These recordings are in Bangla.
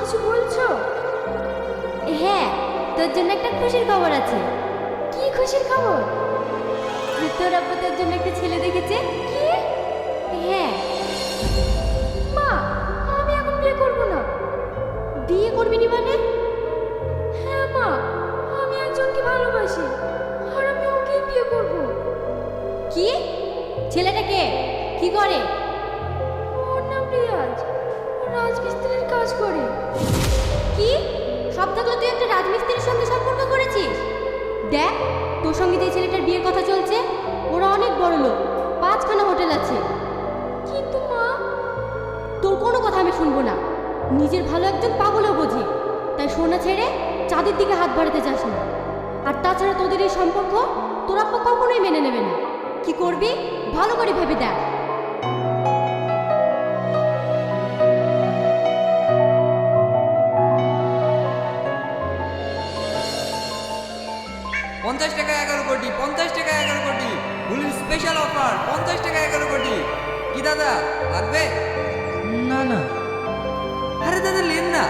কিছু বলছো? হ্যাঁ, তোর জন্য একটা খুশির খবর আছে। কি খুশির খবর? তোর আব্বু তোর জন্য একটা ছেলে দেখেছে। কি? হ্যাঁ। মা, আমি এখন বিয়ে করব না। বিয়ে করবি নি মানে? হ্যাঁ মা, আমি একজনকে ভালোবাসি আর আমি ওকেই বিয়ে করব। কি? ছেলেটা কে? কি করে? ওর নাম রিয়াজ, রাজমিস্ত্রির কাজ করে। কি? সব থাকলে তুই একটা রাজমিস্ত্রির সঙ্গে সম্পর্ক করেছিস? দেখ, তোর সঙ্গে যে ছেলেটার বিয়ের কথা চলছে, ওরা অনেক বড় লোক, 5খানা হোটেল আছে। কিন্তু মা, তোর কোনো কথা আমি শুনবো না। নিজের ভালো একজন পাগলও বোঝে, তাই সোনা ছেড়ে চাঁদের দিকে হাত বাড়াতে যাস না। আর তাছাড়া তোদের এই সম্পর্ক তোর আব্বা কখনোই মেনে নেবে না। কি করবি ভালো করে ভেবে দেখ। পঞ্চাশ টাকা 11 কোটি, 50 টাকা 11 কোটি, হুলির স্পেশাল অফার 50 টাকা 11 কোটি। কি দাদা লাগবে? না না, আরে দাদা নেন না,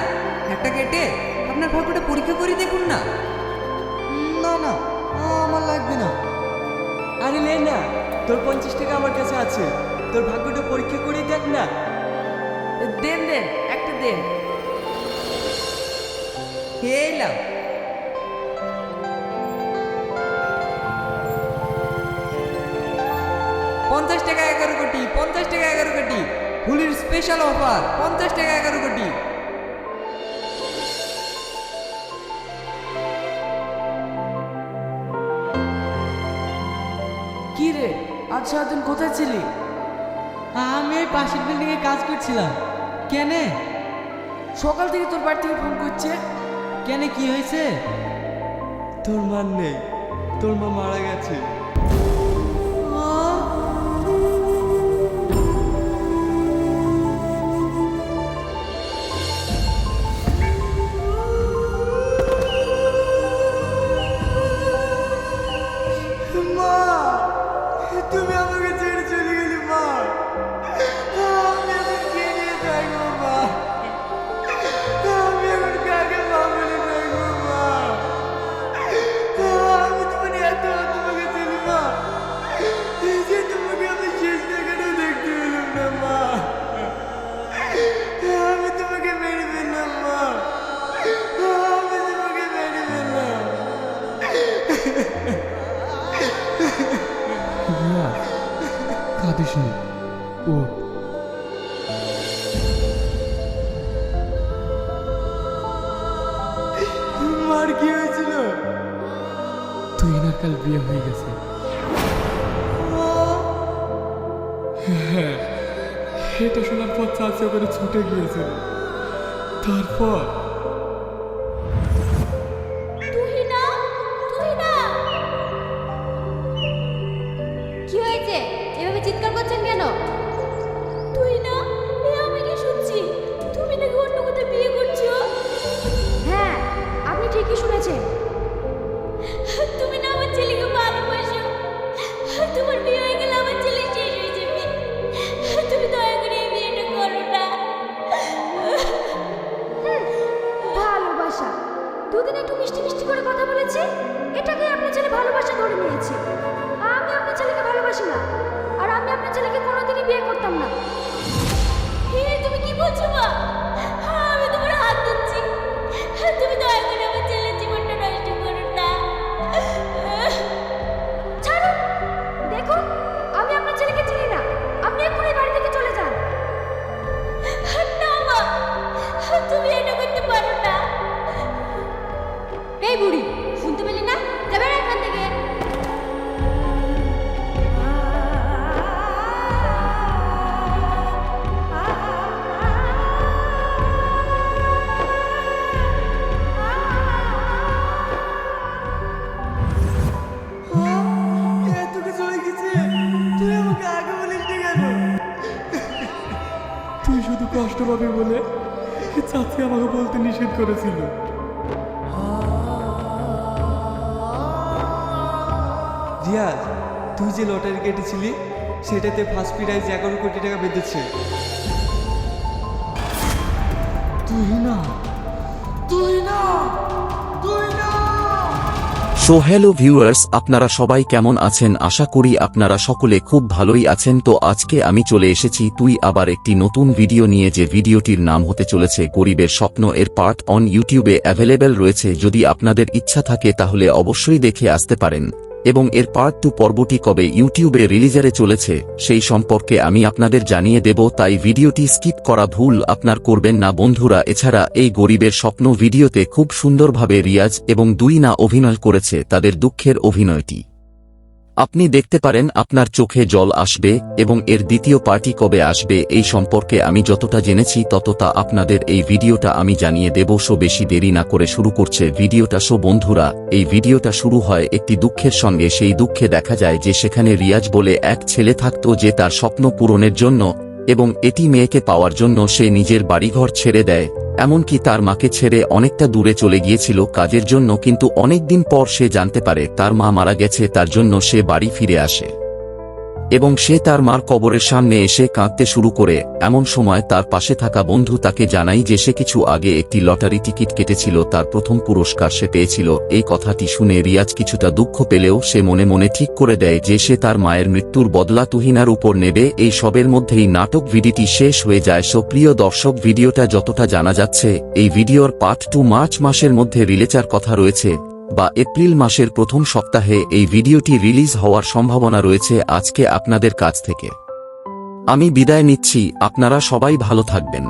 একটা কেটে আপনার ভাগ্যটা পরীক্ষা করে দেখুন না। না না, আমার লাগবে না। আরে নে না, তোর 50 টাকা আমার কাছে আছে, তোর ভাগ্যটা পরীক্ষা করে দেখ না। দেন দেন, একটা দেন। এলাম। পঞ্চাশ টাকা 11 কোটি, 50 টাকা 11 কোটি, হুলির স্পেশাল অফার 50 টাকা 11 কোটি। কি রে, আজ সারাদিন কোথায় ছিলি? আমি ওই পাশের বিল্ডিং এ কাজ করছিলাম। কেনে? সকাল থেকে তোর বাড়ি থেকে ফোন করছে। কেনে, কি হয়েছে? তোর মান নেই, তোর মা মারা গেছে। মা, তুমি আমাকে ছেড়ে চলে গেলি মা। আমি এখন কে নিয়ে থাকবো মা? আমি এখন কাকে মা বলে থাকবো মা? আমি তোমার এত তোমাকে চিনি মা, এই যে তোমাকে আমি শেষ দেখাটাও দেখতে পেলাম না মা। আমি তোমাকে মেরে ফেললাম মা, আমি তোমাকে মেরে ফেললাম। কাঁদিস নি, ও মার কি হয়েছিল? তুই না কাল বিয়ে হয়ে গেছে। হ্যাঁ, এটা শোনার পর চাচা করে ছুটে গিয়েছিল। তারপর তুহিনা, তুহিনা, কি হয়েছে? এভাবে চিৎকার করছেন কেন? তুহিনা, আমি কি শুনছি? তুমি নাকি অন্য কোথাও বিয়ে করছো? হ্যাঁ, আপনি ঠিকই শুনেছেন। তুমি না আমার ছেলেকে ভালোবাসো। তোমার বিয়ে হয়ে গেলে আমার ছেলে শেষ হয়ে যাবে। তুমি দয়া করে এই বিয়েটা করো না। ভালোবাসা, দুদিন একটু মিষ্টি মিষ্টি করে কথা বলেছি, এটাকে আপনার ছেলে ভালোবাসা ধরে নিয়েছে। আমি আপনার ছেলেকে ভালোবাসি না, আর আমি আপনার ছেলেকে কোনোদিনই বিয়ে করতাম না। তুমি কি বলছো মা? আমি তোমার হাত ধরছি, তুমি দয়া করে আমার ছেলের জীবনটা নষ্ট করো না। ছাড়ো, দেখুন আমি আপনার ছেলেকে চিনি না, আপনি এক্ষুনি বাড়ি থেকে চলে যান। না মা, তুমি এটা করতে পারো না। এই বুড়ি, শুনতে পেলি না? যাবে না এখান থেকে। এত কিছু হয়ে গেছে, তুই আমাকে আগে বলিস নি কেন? তুই শুধু কষ্ট পাবি বলে চাচি আমাকে বলতে নিষেধ করেছিল। রিয়াজ, তুই যে লটারি কেটেছিলি সেটাতে ফার্স্ট প্রাইজ 11 কোটি টাকা বেঁধেছে। তুই না, তুই না, তুই না। সো হ্যালো ভিউয়ার্স, আপনারা সবাই কেমন আছেন? আশা করি আপনারা সকলে খুব ভালোই আছেন। তো আজকে আমি চলে এসেছি তুই আবার একটি নতুন ভিডিও নিয়ে, যে ভিডিওটির নাম হতে চলেছে গরিবের স্বপ্ন। এর পার্ট অন ইউটিউবে অ্যাভেলেবেল রয়েছে, যদি আপনাদের ইচ্ছা থাকে তাহলে অবশ্যই দেখে আসতে পারেন। এবং এর পার্ট 2 পর্বটি কবে ইউটিউবে রিলিজারে চলেছে সেই সম্পর্কে আমি আপনাদের জানিয়ে দেব, তাই ভিডিওটি স্কিপ করা ভুল আপনার করবেন না বন্ধুরা। এছাড়া এই গরিবের স্বপ্ন ভিডিওতে খুব সুন্দরভাবে রিয়াজ এবং দুই না অভিনয় করেছে তাদের দুঃখের অভিনয়টি আপনি দেখতে পারেন, আপনার চোখে জল আসবে। এবং এর দ্বিতীয় পার্টি কবে আসবে এই সম্পর্কে আমি যতটা জেনেছি ততটা আপনাদের এই ভিডিওটা আমি জানিয়ে দেব। সো বেশি দেরি না করে শুরু করছে ভিডিওটা। সো বন্ধুরা, এই ভিডিওটা শুরু হয় একটি দুঃখের সঙ্গে। সেই দুঃখে দেখা যায় যে সেখানে রিয়াজ বলে এক ছেলে থাকতো, যে তার স্বপ্ন পূরণের জন্য এবং এটি মেয়েকে পাওয়ার জন্য সে নিজের বাড়িঘর ছেড়ে দেয়, এমনকি তার মাকে ছেড়ে অনেকটা দূরে চলে গিয়েছিল কাজের জন্য। কিন্তু অনেকদিন পর সে জানতে পারে তার মা মারা গেছে, তার জন্য সে বাড়ি ফিরে আসে এবং সে তার মার কবরের সামনে এসে কাঁদতে শুরু করে। এমন সময় তার পাশে থাকা বন্ধু তাকে জানায় যে সে কিছু আগে একটি লটারি টিকিট কেটেছিল, তার প্রথম পুরস্কার সে পেয়েছিল। এই কথাটি শুনে রিয়াজ কিছুটা দুঃখ পেলেও সে মনে মনে ঠিক করে দেয় যে সে তার মায়ের মৃত্যুর বদলা তুহিনার উপর নেবে। এই সবের মধ্যেই নাটক ভিডিওটি শেষ হয়ে যায়। সো প্রিয় দর্শক, ভিডিওটা যতটা জানা যাচ্ছে এই ভিডিওর পার্ট 2 মার্চ মাসের মধ্যে রিলিজের কথা রয়েছে, বা এপ্রিল মাসের প্রথম সপ্তাহে এই ভিডিওটি রিলিজ হওয়ার সম্ভাবনা রয়েছে। আজকে আপনাদের কাছ থেকে আমি বিদায় নিচ্ছি, আপনারা সবাই ভালো থাকবেন।